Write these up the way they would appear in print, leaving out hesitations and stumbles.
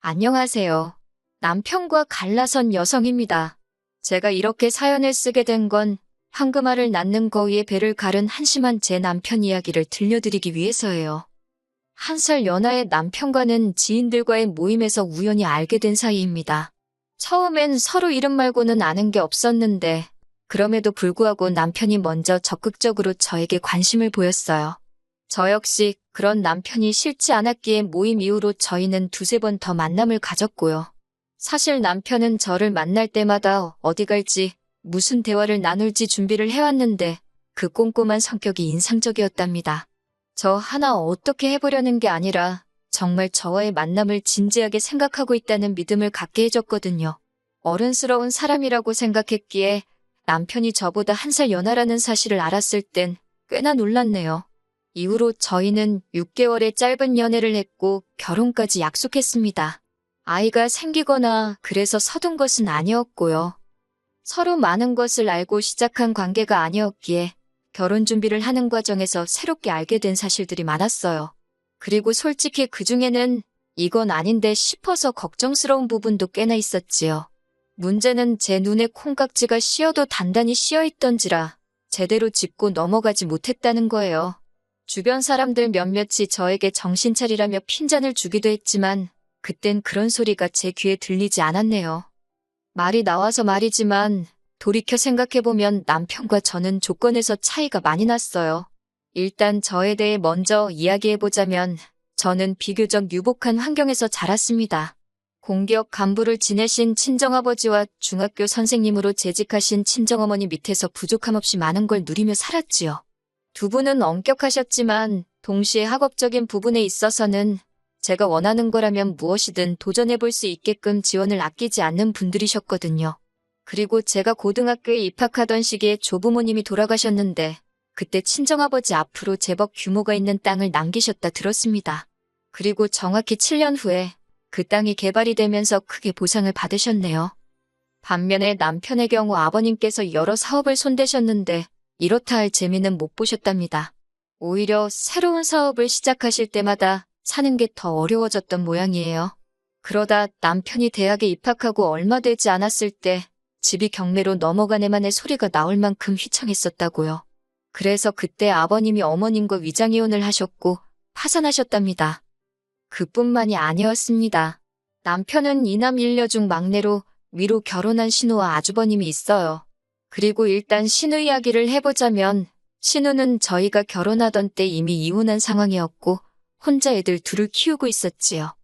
안녕하세요. 남편과 갈라선 여성입니다. 제가 이렇게 사연을 쓰게 된 건 황금알을 낳는 거위에 배를 가른 한심한 제 남편 이야기를 들려드리기 위해서예요. 1살 연하의 남편과는 지인들과의 모임에서 우연히 알게 된 사이입니다. 처음엔 서로 이름 말고는 아는 게 없었는데 그럼에도 불구하고 남편이 먼저 적극적으로 저에게 관심을 보였어요. 저 역시 그런 남편이 싫지 않았기에 모임 이후로 저희는 두세 번 더 만남을 가졌고요. 사실 남편은 저를 만날 때마다 어디 갈지, 무슨 대화를 나눌지 준비를 해왔는데 그 꼼꼼한 성격이 인상적이었답니다. 저 하나 어떻게 해보려는 게 아니라 정말 저와의 만남을 진지하게 생각하고 있다는 믿음을 갖게 해줬거든요. 어른스러운 사람이라고 생각했기에 남편이 저보다 1살 연하라는 사실을 알았을 땐 꽤나 놀랐네요. 이후로 저희는 6개월의 짧은 연애를 했고 결혼까지 약속했습니다. 아이가 생기거나 그래서 서둔 것은 아니었고요. 서로 많은 것을 알고 시작한 관계가 아니었기에 결혼 준비를 하는 과정에서 새롭게 알게 된 사실들이 많았어요. 그리고 솔직히 그중에는 이건 아닌데 싶어서 걱정스러운 부분도 꽤나 있었지요. 문제는 제 눈에 콩깍지가 씌어도 단단히 씌어있던지라 제대로 짚고 넘어가지 못했다는 거예요. 주변 사람들 몇몇이 저에게 정신 차리라며 핀잔을 주기도 했지만 그땐 그런 소리가 제 귀에 들리지 않았네요. 말이 나와서 말이지만 돌이켜 생각해보면 남편과 저는 조건에서 차이가 많이 났어요. 일단 저에 대해 먼저 이야기해보자면 저는 비교적 유복한 환경에서 자랐습니다. 공기업 간부를 지내신 친정아버지와 중학교 선생님으로 재직하신 친정어머니 밑에서 부족함 없이 많은 걸 누리며 살았지요. 두 분은 엄격하셨지만 동시에 학업적인 부분에 있어서는 제가 원하는 거라면 무엇이든 도전해볼 수 있게끔 지원을 아끼지 않는 분들이셨거든요. 그리고 제가 고등학교에 입학하던 시기에 조부모님이 돌아가셨는데 그때 친정아버지 앞으로 제법 규모가 있는 땅을 남기셨다 들었습니다. 그리고 정확히 7년 후에 그 땅이 개발이 되면서 크게 보상을 받으셨네요. 반면에 남편의 경우 아버님께서 여러 사업을 손대셨는데 이렇다 할 재미는 못 보셨답니다. 오히려 새로운 사업을 시작하실 때마다 사는 게 더 어려워졌던 모양이에요. 그러다 남편이 대학에 입학하고 얼마 되지 않았을 때 집이 경매로 넘어가네만의 소리가 나올 만큼 휘청했었다고요. 그래서 그때 아버님이 어머님과 위장이혼을 하셨고 파산하셨답니다. 그뿐만이 아니었습니다. 남편은 이남 일녀 중 막내로 위로 결혼한 신우와 아주버님이 있어요. 그리고 일단 신우 이야기를 해보자면 신우는 저희가 결혼하던 때 이미 이혼한 상황이었고 혼자 애들 둘을 키우고 있었지요.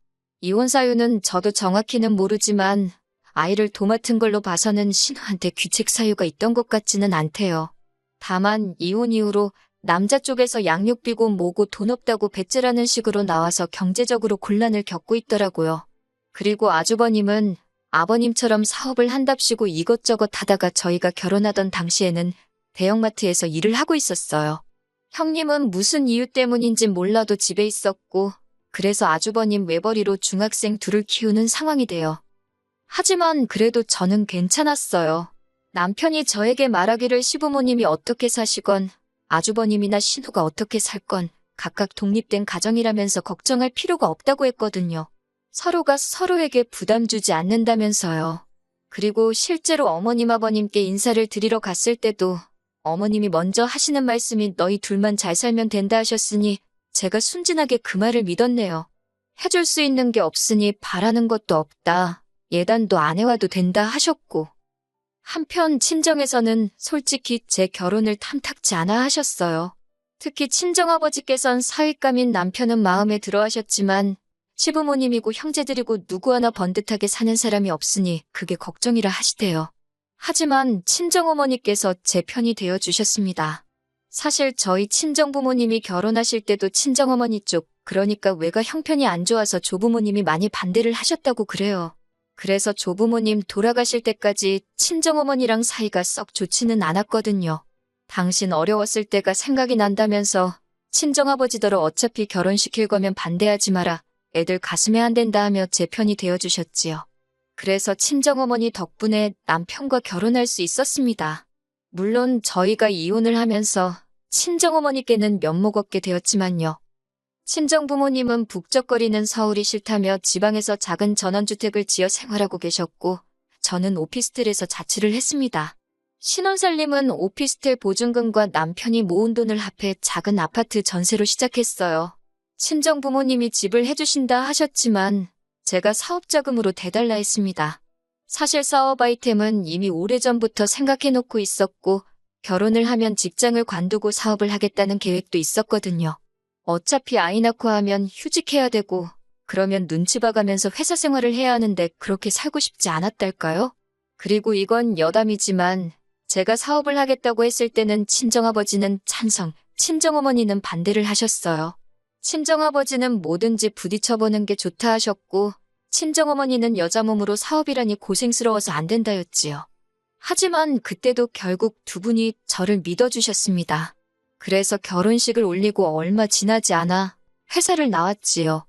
이혼 사유는 저도 정확히는 모르지만 아이를 도맡은 걸로 봐서는 신우한테 귀책 사유가 있던 것 같지는 않대요. 다만 이혼 이후로 남자 쪽에서 양육비고 뭐고 돈 없다고 배째라는 식으로 나와서 경제적으로 곤란을 겪고 있더라고요. 그리고 아주버님은 아버님처럼 사업을 한답시고 이것저것 하다가 저희가 결혼하던 당시에는 대형마트에서 일을 하고 있었어요. 형님은 무슨 이유 때문인진 몰라도 집에 있었고 그래서 아주버님 외벌이로 중학생 둘을 키우는 상황이 돼요. 하지만 그래도 저는 괜찮았어요. 남편이 저에게 말하기를 시부모님이 어떻게 사시건 아주버님이나 신우가 어떻게 살건 각각 독립된 가정이라면서 걱정할 필요가 없다고 했거든요. 서로가 서로에게 부담 주지 않는다면서요. 그리고 실제로 어머님 아버님께 인사를 드리러 갔을 때도 어머님이 먼저 하시는 말씀이 너희 둘만 잘 살면 된다 하셨으니 제가 순진하게 그 말을 믿었네요. 해줄 수 있는 게 없으니 바라는 것도 없다. 예단도 안 해와도 된다 하셨고. 한편 친정에서는 솔직히 제 결혼을 탐탁지 않아 하셨어요. 특히 친정아버지께선 사윗감인 남편은 마음에 들어 하셨지만 시부모님이고 형제들이고 누구 하나 번듯하게 사는 사람이 없으니 그게 걱정이라 하시대요. 하지만 친정어머니께서 제 편이 되어주셨습니다. 사실 저희 친정부모님이 결혼하실 때도 친정어머니 쪽, 그러니까 외가 형편이 안 좋아서 조부모님이 많이 반대를 하셨다고 그래요. 그래서 조부모님 돌아가실 때까지 친정어머니랑 사이가 썩 좋지는 않았거든요. 당신 어려웠을 때가 생각이 난다면서 친정아버지더러 어차피 결혼시킬 거면 반대하지 마라. 애들 가슴에 안 된다 하며 제 편이 되어주셨지요. 그래서 친정어머니 덕분에 남편과 결혼할 수 있었습니다. 물론 저희가 이혼을 하면서 친정어머니께는 면목 없게 되었지만요. 친정부모님은 북적거리는 서울이 싫다며 지방에서 작은 전원주택을 지어 생활하고 계셨고, 저는 오피스텔에서 자취를 했습니다. 신혼살림은 오피스텔 보증금과 남편이 모은 돈을 합해 작은 아파트 전세로 시작했어요. 친정부모님이 집을 해주신다 하셨지만 제가 사업자금으로 대달라 했습니다. 사실 사업 아이템은 이미 오래전부터 생각해놓고 있었고 결혼을 하면 직장을 관두고 사업을 하겠다는 계획도 있었거든요. 어차피 아이 낳고 하면 휴직해야 되고 그러면 눈치 봐가면서 회사 생활을 해야 하는데 그렇게 살고 싶지 않았달까요? 그리고 이건 여담이지만 제가 사업을 하겠다고 했을 때는 친정아버지는 찬성, 친정어머니는 반대를 하셨어요. 친정아버지는 뭐든지 부딪혀보는 게 좋다 하셨고 친정어머니는 여자 몸으로 사업이라니 고생스러워서 안 된다였지요. 하지만 그때도 결국 두 분이 저를 믿어주셨습니다. 그래서 결혼식을 올리고 얼마 지나지 않아 회사를 나왔지요.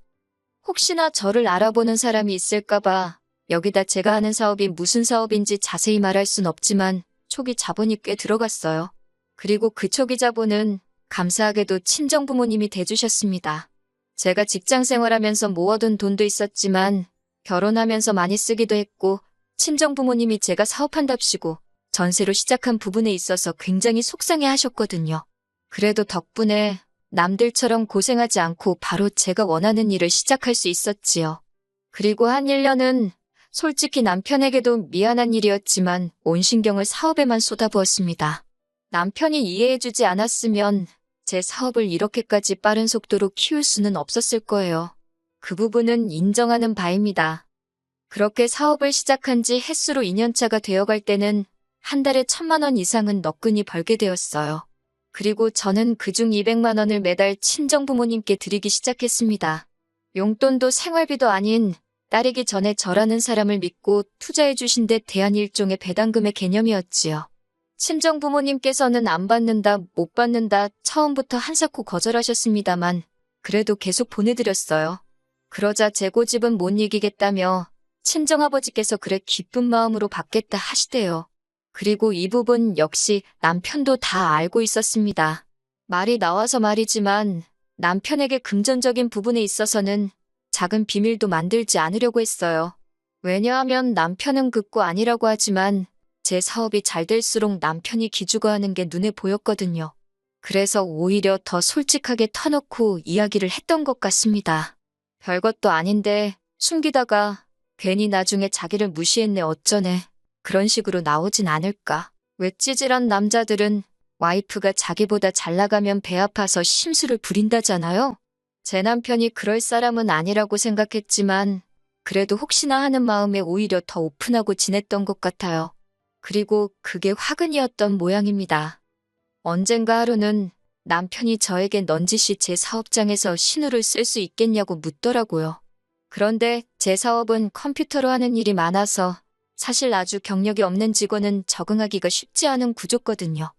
혹시나 저를 알아보는 사람이 있을까봐 여기다 제가 하는 사업이 무슨 사업인지 자세히 말할 순 없지만 초기 자본이 꽤 들어갔어요. 그리고 그 초기 자본은 감사하게도 친정부모님이 대주셨습니다. 제가 직장 생활하면서 모아둔 돈도 있었지만 결혼하면서 많이 쓰기도 했고 친정부모님이 제가 사업한답시고 전세로 시작한 부분에 있어서 굉장히 속상해 하셨거든요. 그래도 덕분에 남들처럼 고생하지 않고 바로 제가 원하는 일을 시작할 수 있었지요. 그리고 한 1년은 솔직히 남편에게도 미안한 일이었지만 온 신경을 사업에만 쏟아부었습니다. 남편이 이해해주지 않았으면 제 사업을 이렇게까지 빠른 속도로 키울 수는 없었을 거예요. 그 부분은 인정하는 바입니다. 그렇게 사업을 시작한 지 햇수로 2년차가 되어갈 때는 한 달에 1,000만 원 이상은 너끈히 벌게 되었어요. 그리고 저는 그중 200만 원을 매달 친정부모님께 드리기 시작했습니다. 용돈도 생활비도 아닌 딸이기 전에 저라는 사람을 믿고 투자해 주신 데 대한 일종의 배당금의 개념이었지요. 친정부모님께서는 안 받는다, 못 받는다 처음부터 한사코 거절하셨습니다만 그래도 계속 보내드렸어요. 그러자 제 고집은 못 이기겠다며 친정아버지께서 그래 기쁜 마음으로 받겠다 하시대요. 그리고 이 부분 역시 남편도 다 알고 있었습니다. 말이 나와서 말이지만 남편에게 금전적인 부분에 있어서는 작은 비밀도 만들지 않으려고 했어요. 왜냐하면 남편은 극구 아니라고 하지만 제 사업이 잘 될수록 남편이 기죽어하는 게 눈에 보였거든요. 그래서 오히려 더 솔직하게 터놓고 이야기를 했던 것 같습니다. 별것도 아닌데 숨기다가 괜히 나중에 자기를 무시했네 어쩌네 그런 식으로 나오진 않을까. 왜 찌질한 남자들은 와이프가 자기보다 잘 나가면 배 아파서 심술을 부린다잖아요. 제 남편이 그럴 사람은 아니라고 생각했지만 그래도 혹시나 하는 마음에 오히려 더 오픈하고 지냈던 것 같아요. 그리고 그게 화근이었던 모양입니다. 언젠가 하루는 남편이 저에게 넌지시 제 사업장에서 신호를 쓸 수 있겠냐고 묻더라고요. 그런데 제 사업은 컴퓨터로 하는 일이 많아서 사실 아주 경력이 없는 직원은 적응하기가 쉽지 않은 구조거든요.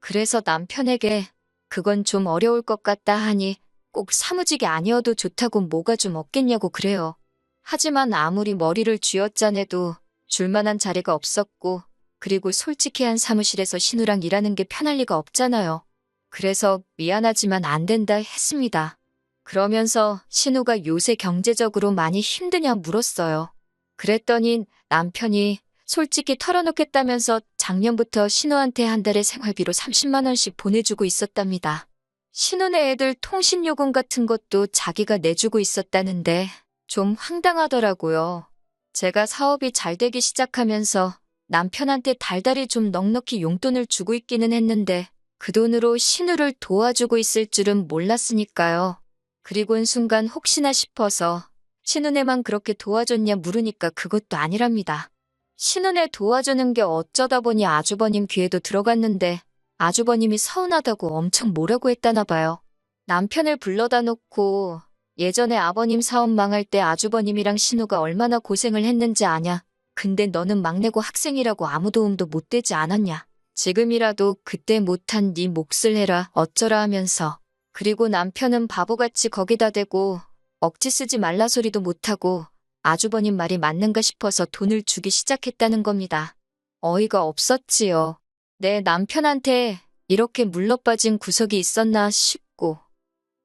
그래서 남편에게 그건 좀 어려울 것 같다 하니 꼭 사무직이 아니어도 좋다고 뭐가 좀 없겠냐고 그래요. 하지만 아무리 머리를 쥐어짜내도 줄만한 자리가 없었고 그리고 솔직히 한 사무실에서 신우랑 일하는 게 편할 리가 없잖아요. 그래서 미안하지만 안 된다 했습니다. 그러면서 신우가 요새 경제적으로 많이 힘드냐 물었어요. 그랬더니 남편이 솔직히 털어놓겠다면서 작년부터 신우한테 한 달에 생활비로 30만 원씩 보내주고 있었답니다. 신우네 애들 통신요금 같은 것도 자기가 내주고 있었다는데 좀 황당하더라고요. 제가 사업이 잘 되기 시작하면서 남편한테 달달이 좀 넉넉히 용돈을 주고 있기는 했는데 그 돈으로 신우를 도와주고 있을 줄은 몰랐으니까요. 그리고는 순간 혹시나 싶어서 신우네만 그렇게 도와줬냐 물으니까 그것도 아니랍니다. 신우네 도와주는 게 어쩌다 보니 아주버님 귀에도 들어갔는데 아주버님이 서운하다고 엄청 뭐라고 했다나 봐요. 남편을 불러다 놓고 예전에 아버님 사업 망할 때 아주버님이랑 신우가 얼마나 고생을 했는지 아냐. 근데 너는 막내고 학생이라고 아무 도움도 못 되지 않았냐. 지금이라도 그때 못한 네 몫을 해라 어쩌라 하면서. 그리고 남편은 바보같이 거기다 대고 억지 쓰지 말라 소리도 못하고 아주버님 말이 맞는가 싶어서 돈을 주기 시작했다는 겁니다. 어이가 없었지요. 내 남편한테 이렇게 물러빠진 구석이 있었나 싶고.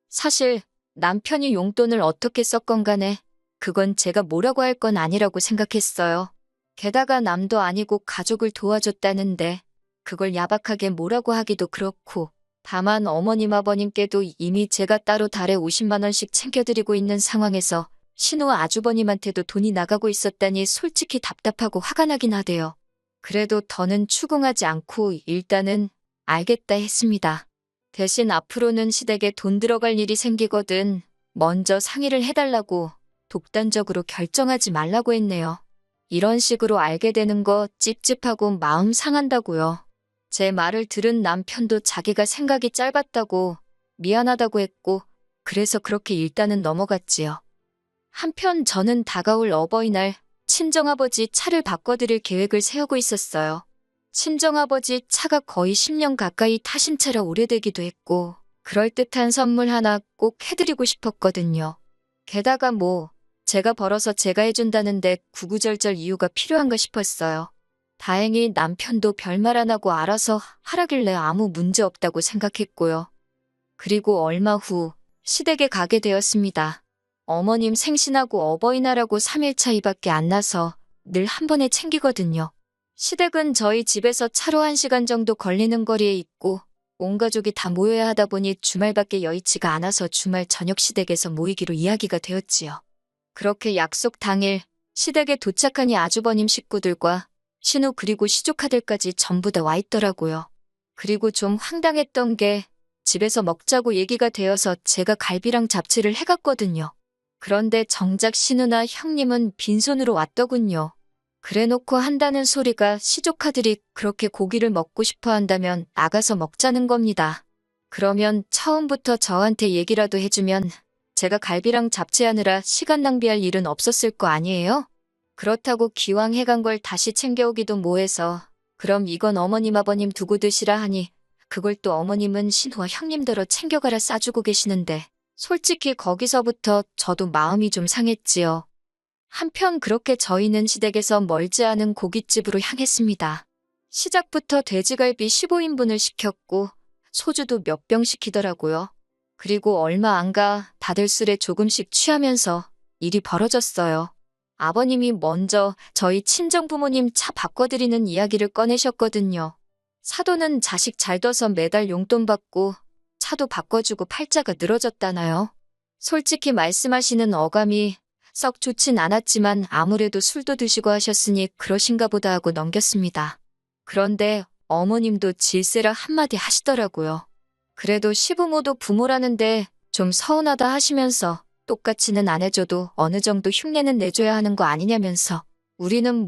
사실 남편이 용돈을 어떻게 썼건 간에 그건 제가 뭐라고 할 건 아니라고 생각했어요. 게다가 남도 아니고 가족을 도와줬다는데 그걸 야박하게 뭐라고 하기도 그렇고, 다만 어머님 아버님께도 이미 제가 따로 달에 50만 원씩 챙겨드리고 있는 상황에서 신우 아주버님한테도 돈이 나가고 있었다니 솔직히 답답하고 화가 나긴 하대요. 그래도 더는 추궁하지 않고 일단은 알겠다 했습니다. 대신 앞으로는 시댁에 돈 들어갈 일이 생기거든 먼저 상의를 해달라고 독단적으로 결정하지 말라고 했네요. 이런 식으로 알게 되는 거 찝찝하고 마음 상한다고요. 제 말을 들은 남편도 자기가 생각이 짧았다고 미안하다고 했고, 그래서 그렇게 일단은 넘어갔지요. 한편 저는 다가올 어버이날 친정아버지 차를 바꿔드릴 계획을 세우고 있었어요. 친정아버지 차가 거의 10년 가까이 타신 차라 오래되기도 했고, 그럴듯한 선물 하나 꼭 해드리고 싶었거든요. 게다가 제가 벌어서 제가 해준다는데 구구절절 이유가 필요한가 싶었어요. 다행히 남편도 별말 안 하고 알아서 하라길래 아무 문제 없다고 생각했고요. 그리고 얼마 후 시댁에 가게 되었습니다. 어머님 생신하고 어버이날하고 3일 차이밖에 안 나서 늘 한 번에 챙기거든요. 시댁은 저희 집에서 차로 1시간 정도 걸리는 거리에 있고, 온 가족이 다 모여야 하다 보니 주말밖에 여의치가 않아서 주말 저녁 시댁에서 모이기로 이야기가 되었지요. 그렇게 약속 당일 시댁에 도착하니 아주버님 식구들과 신우 그리고 시조카들까지 전부 다 와 있더라고요. 그리고 좀 황당했던 게 집에서 먹자고 얘기가 되어서 제가 갈비랑 잡채를 해갔거든요. 그런데 정작 신우나 형님은 빈손으로 왔더군요. 그래놓고 한다는 소리가 시조카들이 그렇게 고기를 먹고 싶어 한다면 나가서 먹자는 겁니다. 그러면 처음부터 저한테 얘기라도 해주면 제가 갈비랑 잡채하느라 시간 낭비할 일은 없었을 거 아니에요? 그렇다고 기왕 해간 걸 다시 챙겨오기도 뭐해서 그럼 이건 어머님 아버님 두고 드시라 하니, 그걸 또 어머님은 신우와 형님더러 챙겨가라 싸주고 계시는데 솔직히 거기서부터 저도 마음이 좀 상했지요. 한편 그렇게 저희는 시댁에서 멀지 않은 고깃집으로 향했습니다. 시작부터 돼지갈비 15인분을 시켰고 소주도 몇 병 시키더라고요. 그리고 얼마 안 가 다들 술에 조금씩 취하면서 일이 벌어졌어요. 아버님이 먼저 저희 친정부모님 차 바꿔드리는 이야기를 꺼내셨거든요. 사돈은 자식 잘 둬서 매달 용돈 받고 차도 바꿔주고 팔자가 늘어졌다나요. 솔직히 말씀하시는 어감이 썩 좋진 않았지만 아무래도 술도 드시고 하셨으니 그러신가 보다 하고 넘겼습니다. 그런데 어머님도 질세라 한마디 하시더라고요. 그래도 시부모도 부모라는데 좀 서운하다 하시면서 똑같이는 안 해줘도 어느 정도 흉내는 내줘야 하는 거 아니냐면서 우리는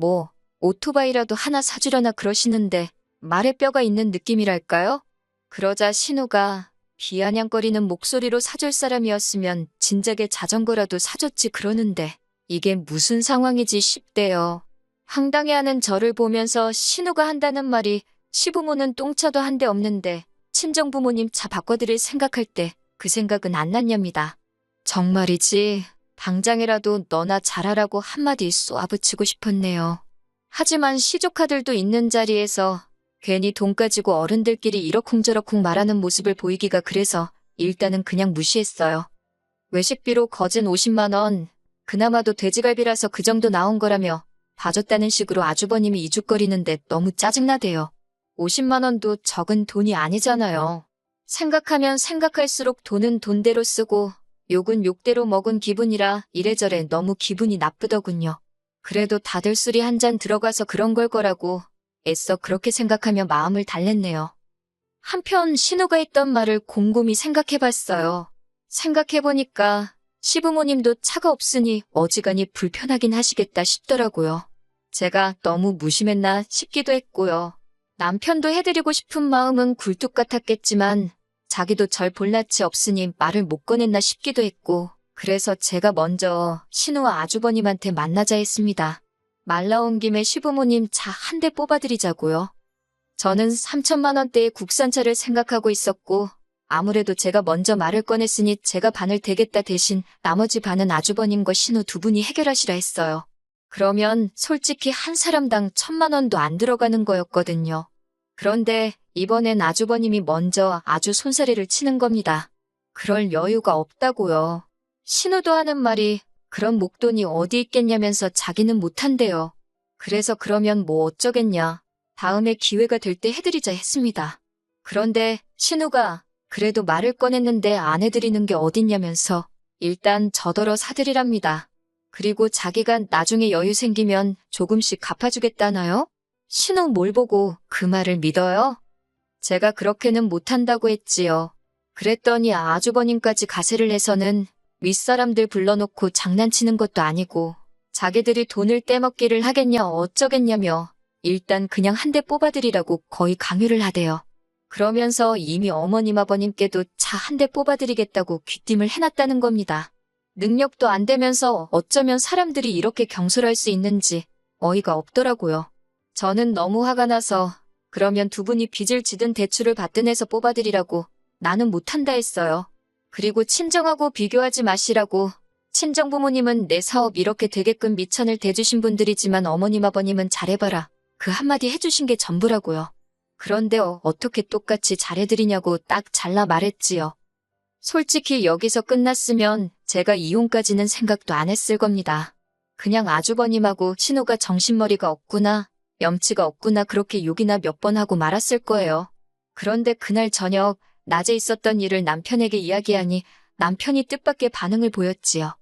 오토바이라도 하나 사주려나 그러시는데 말에 뼈가 있는 느낌이랄까요? 그러자 신우가 비아냥거리는 목소리로 사줄 사람이었으면 진작에 자전거라도 사줬지 그러는데 이게 무슨 상황이지 싶대요. 황당해하는 저를 보면서 신우가 한다는 말이 시부모는 똥차도 한 대 없는데 친정부모님 차 바꿔드릴 생각할 때 그 생각은 안 났냐입니다. 정말이지 당장이라도 너나 잘하라고 한마디 쏘아붙이고 싶었네요. 하지만 시조카들도 있는 자리에서 괜히 돈 가지고 어른들끼리 이러쿵저러쿵 말하는 모습을 보이기가 그래서 일단은 그냥 무시했어요. 외식비로 거진 50만 원, 그나마도 돼지갈비라서 그 정도 나온 거라며 봐줬다는 식으로 아주버님이 이죽거리는데 너무 짜증나대요. 50만 원도 적은 돈이 아니잖아요. 생각하면 생각할수록 돈은 돈대로 쓰고 욕은 욕대로 먹은 기분이라 이래저래 너무 기분이 나쁘더군요. 그래도 다들 술이 한 잔 들어가서 그런 걸 거라고 애써 그렇게 생각하며 마음을 달랬네요. 한편 신우가 했던 말을 곰곰이 생각해봤어요. 생각해보니까 시부모님도 차가 없으니 어지간히 불편하긴 하시겠다 싶더라고요. 제가 너무 무심했나 싶기도 했고요. 남편도 해드리고 싶은 마음은 굴뚝 같았겠지만 자기도 절 볼 낯이 없으니 말을 못 꺼냈나 싶기도 했고, 그래서 제가 먼저 신우와 아주버님한테 만나자 했습니다. 말 나온 김에 시부모님 차 한 대 뽑아드리자고요. 저는 3천만 원대의 국산차를 생각하고 있었고 아무래도 제가 먼저 말을 꺼냈으니 제가 반을 대겠다 대신 나머지 반은 아주버님과 신우 두 분이 해결하시라 했어요. 그러면 솔직히 한 사람당 1,000만 원도 안 들어가는 거였거든요. 그런데 이번엔 아주버님이 먼저 아주 손사래를 치는 겁니다. 그럴 여유가 없다고요. 신우도 하는 말이 그런 목돈이 어디 있겠냐면서 자기는 못한대요. 그래서 그러면 뭐 어쩌겠냐. 다음에 기회가 될 때 해드리자 했습니다. 그런데 신우가 그래도 말을 꺼냈는데 안 해드리는 게 어딨냐면서 일단 저더러 사드리랍니다. 그리고 자기가 나중에 여유 생기면 조금씩 갚아주겠다나요? 신우 뭘 보고 그 말을 믿어요? 제가 그렇게는 못한다고 했지요. 그랬더니 아주버님까지 가세를 해서는 윗사람들 불러놓고 장난치는 것도 아니고 자기들이 돈을 떼먹기를 하겠냐 어쩌겠냐며 일단 그냥 한 대 뽑아드리라고 거의 강요를 하대요. 그러면서 이미 어머님 아버님께도 차 한 대 뽑아드리겠다고 귀띔을 해놨다는 겁니다. 능력도 안 되면서 어쩌면 사람들이 이렇게 경솔할 수 있는지 어이가 없더라고요. 저는 너무 화가 나서 그러면 두 분이 빚을 지든 대출을 받든 해서 뽑아드리라고 나는 못한다 했어요. 그리고 친정하고 비교하지 마시라고. 친정 부모님은 내 사업 이렇게 되게끔 미천을 대주신 분들이지만 어머님 아버님은 잘해봐라. 그 한마디 해주신 게 전부라고요. 그런데 어떻게 똑같이 잘해드리냐고 딱 잘라 말했지요. 솔직히 여기서 끝났으면 제가 이혼까지는 생각도 안 했을 겁니다. 그냥 아주버님하고 신우가 정신머리가 없구나, 염치가 없구나 그렇게 욕이나 몇 번 하고 말았을 거예요. 그런데 그날 저녁 낮에 있었던 일을 남편에게 이야기하니 남편이 뜻밖의 반응을 보였지요.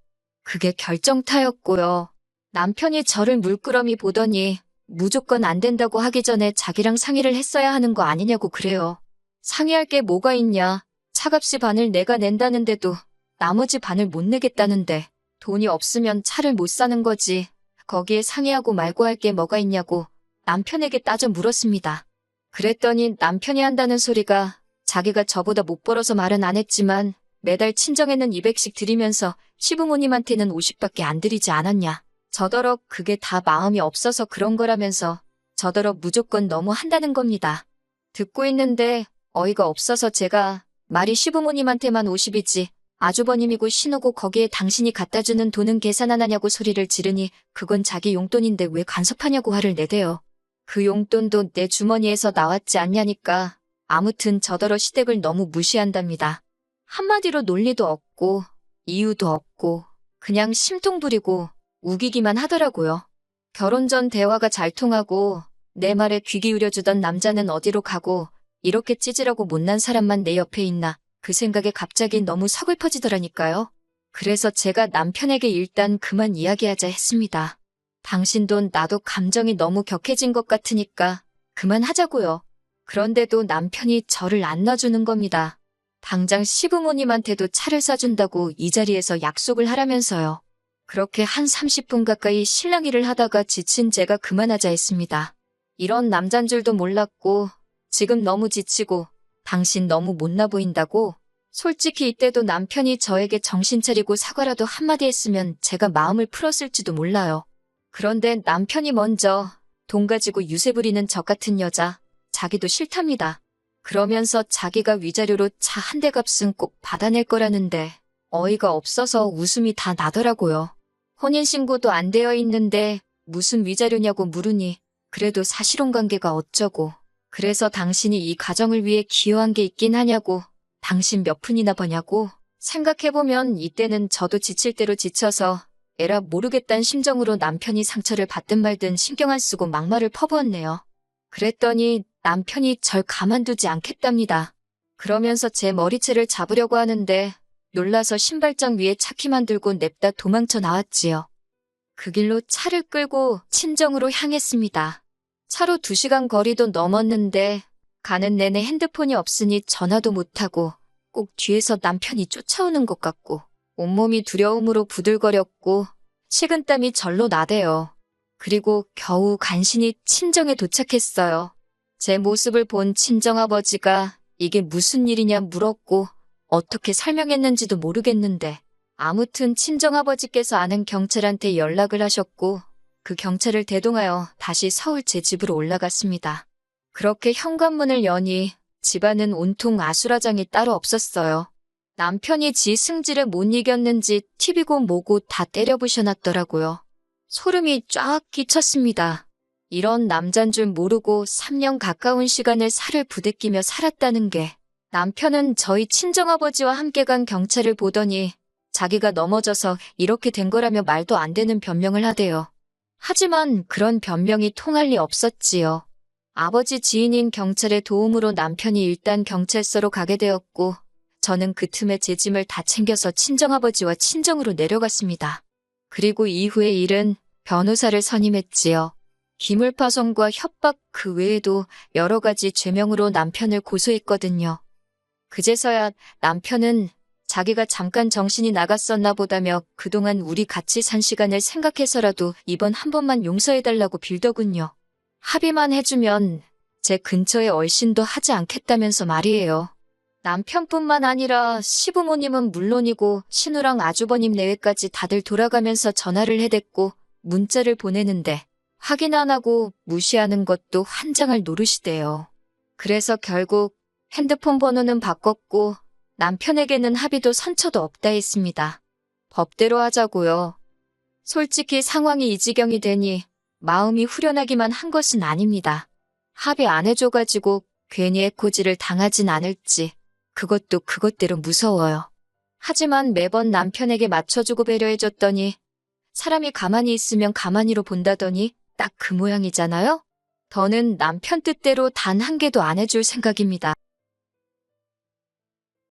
그게 결정타였고요. 남편이 저를 물끄러미 보더니 무조건 안 된다고 하기 전에 자기랑 상의를 했어야 하는 거 아니냐고 그래요. 상의할 게 뭐가 있냐. 차값이 반을 내가 낸다는데도 나머지 반을 못 내겠다는데 돈이 없으면 차를 못 사는 거지. 거기에 상의하고 말고 할 게 뭐가 있냐고 남편에게 따져 물었습니다. 그랬더니 남편이 한다는 소리가 자기가 저보다 못 벌어서 말은 안 했지만 매달 친정에는 200씩 드리면서 시부모님한테는 50밖에 안 드리지 않았냐. 저더러 그게 다 마음이 없어서 그런 거라면서 저더러 무조건 너무 한다는 겁니다. 듣고 있는데 어이가 없어서 제가 말이 시부모님한테만 50이지 아주버님이고 신우고 거기에 당신이 갖다주는 돈은 계산 안 하냐고 소리를 지르니 그건 자기 용돈인데 왜 간섭하냐고 화를 내대요. 그 용돈도 내 주머니에서 나왔지 않냐니까. 아무튼 저더러 시댁을 너무 무시한답니다. 한마디로 논리도 없고 이유도 없고 그냥 심통 부리고 우기기만 하더라고요. 결혼 전 대화가 잘 통하고 내 말에 귀 기울여주던 남자는 어디로 가고 이렇게 찌질하고 못난 사람만 내 옆에 있나 그 생각에 갑자기 너무 서글퍼지더라니까요. 그래서 제가 남편에게 일단 그만 이야기하자 했습니다. 당신도 나도 감정이 너무 격해진 것 같으니까 그만하자고요. 그런데도 남편이 저를 안 놔주는 겁니다. 당장 시부모님한테도 차를 사준다고 이 자리에서 약속을 하라면서요. 그렇게 한 30분 가까이 실랑이를 하다가 지친 제가 그만하자 했습니다. 이런 남잔 줄도 몰랐고 지금 너무 지치고 당신 너무 못나 보인다고. 솔직히 이때도 남편이 저에게 정신 차리고 사과라도 한마디 했으면 제가 마음을 풀었을지도 몰라요. 그런데 남편이 먼저 돈 가지고 유세 부리는 저 같은 여자 자기도 싫답니다. 그러면서 자기가 위자료로 차 한 대 값은 꼭 받아낼 거라는데 어이가 없어서 웃음이 다 나더라고요. 혼인신고도 안 되어 있는데 무슨 위자료냐고 물으니 그래도 사실혼 관계가 어쩌고 그래서 당신이 이 가정을 위해 기여한 게 있긴 하냐고 당신 몇 푼이나 버냐고 생각해보면 이때는 저도 지칠 대로 지쳐서 에라 모르겠다는 심정으로 남편이 상처를 받든 말든 신경 안 쓰고 막말을 퍼부었네요. 그랬더니 남편이 절 가만두지 않겠답니다. 그러면서 제 머리채를 잡으려고 하는데 놀라서 신발장 위에 차키만 들고 냅다 도망쳐 나왔지요. 그 길로 차를 끌고 친정으로 향했습니다. 차로 2시간 거리도 넘었는데 가는 내내 핸드폰이 없으니 전화도 못하고 꼭 뒤에서 남편이 쫓아오는 것 같고 온몸이 두려움으로 부들거렸고 식은땀이 절로 나대요. 그리고 겨우 간신히 친정에 도착했어요. 제 모습을 본 친정아버지가 이게 무슨 일이냐 물었고 어떻게 설명했는지도 모르겠는데 아무튼 친정아버지께서 아는 경찰한테 연락을 하셨고 그 경찰을 대동하여 다시 서울 제 집으로 올라갔습니다. 그렇게 현관문을 여니 집안은 온통 아수라장이 따로 없었어요. 남편이 지 승질에 못 이겼는지 TV고 뭐고 다 때려 부셔놨더라고요. 소름이 쫙 끼쳤습니다. 이런 남잔 줄 모르고 3년 가까운 시간을 살을 부대끼며 살았다는 게 남편은 저희 친정아버지와 함께 간 경찰을 보더니 자기가 넘어져서 이렇게 된 거라며 말도 안 되는 변명을 하대요. 하지만 그런 변명이 통할 리 없었지요. 아버지 지인인 경찰의 도움으로 남편이 일단 경찰서로 가게 되었고 저는 그 틈에 제 짐을 다 챙겨서 친정아버지와 친정으로 내려갔습니다. 그리고 이후의 일은 변호사를 선임했지요. 기물파손과 협박 그 외에도 여러 가지 죄명으로 남편을 고소했거든요. 그제서야 남편은 자기가 잠깐 정신이 나갔었나 보다며 그동안 우리 같이 산 시간을 생각해서라도 이번 한 번만 용서해달라고 빌더군요. 합의만 해주면 제 근처에 얼씬도 하지 않겠다면서 말이에요. 남편뿐만 아니라 시부모님은 물론이고 신우랑 아주버님 내외까지 다들 돌아가면서 전화를 해댔고 문자를 보내는데 확인 안 하고 무시하는 것도 환장할 노릇이대요. 그래서 결국 핸드폰 번호는 바꿨고 남편에게는 합의도 선처도 없다 했습니다. 법대로 하자고요. 솔직히 상황이 이 지경이 되니 마음이 후련하기만 한 것은 아닙니다. 합의 안 해줘가지고 괜히 해코지를 당하진 않을지 그것도 그것대로 무서워요. 하지만 매번 남편에게 맞춰주고 배려해줬더니 사람이 가만히 있으면 가만히로 본다더니 딱 그 모양이잖아요? 더는 남편 뜻대로 단 한 개도 안 해줄 생각입니다.